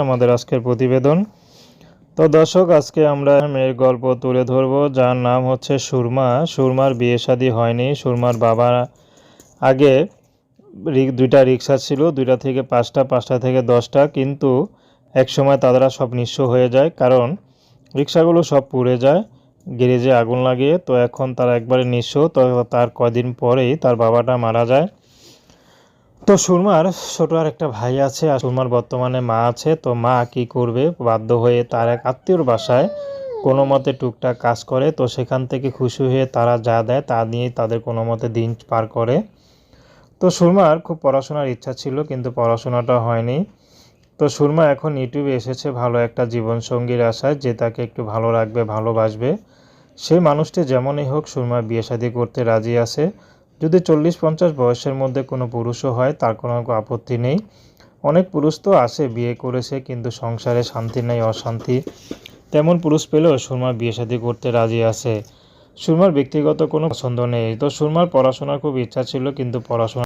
আমাদের আজকের প্রতিবেদন। তো দর্শক, আজকে আমরা মেয়ের গল্প তুলে ধরব, যার নাম হচ্ছে সুরমা। সুরমার বিয়ে শাদী হয়নি। সুরমার বাবা আগে দুইটা রিক্সা ছিল, 2টা থেকে 5টা, 5টা থেকে 10টা, কিন্তু একসময় তারা সব নিঃস্ব হয়ে যায়, কারণ রিক্সাগুলো সব পুড়ে যায় গ্যারেজে আগুন লাগিয়ে। তো এখন তারা একবারে নিঃস্ব। তো তার কদিন পরেই তার বাবাটা মারা যায়। তো সুরমার ছোট আর একটা ভাই আছে, আর সুরমার বর্তমানে মা আছে। তো মা কি করবে, বাধ্য হয়ে তার এক আত্মীয়র বাসায় কোনো মতে টুকটাক কাজ করে। তো সেখান থেকে খুশি হয়ে তারা যা দেয় তা নিয়েই তাদের কোনো মতে দিন পার করে। তো সুরমার খুব পড়াশোনার ইচ্ছা ছিল, কিন্তু পড়াশোনাটা হয়নি। তো সুরমা এখন ইউটিউবে এসেছে ভালো একটা জীবনসঙ্গীর আশায়, যে তাকে একটু ভালো রাখবে, ভালোবাসবে। সেই মানুষটি যেমনই হোক, সুরমা বিয়ে শাদী করতে রাজি আছে। যদি 40-50 বয়সের মধ্যে কোনো পুরুষও হয়, তার কোনো আপত্তি নেই। অনেক পুরুষ তো আসে, বিয়ে করেছে কিন্তু সংসারে শান্তি নেই, অশান্তি। তেমন পুরুষ পেলেও সুরমা বিয়ে শাদী করতে রাজি আছে। সুরমার ব্যক্তিগত কোনো পছন্দ নেই। তো সুরমার পড়াশোনার খুব ইচ্ছা ছিল, কিন্তু পড়াশোনা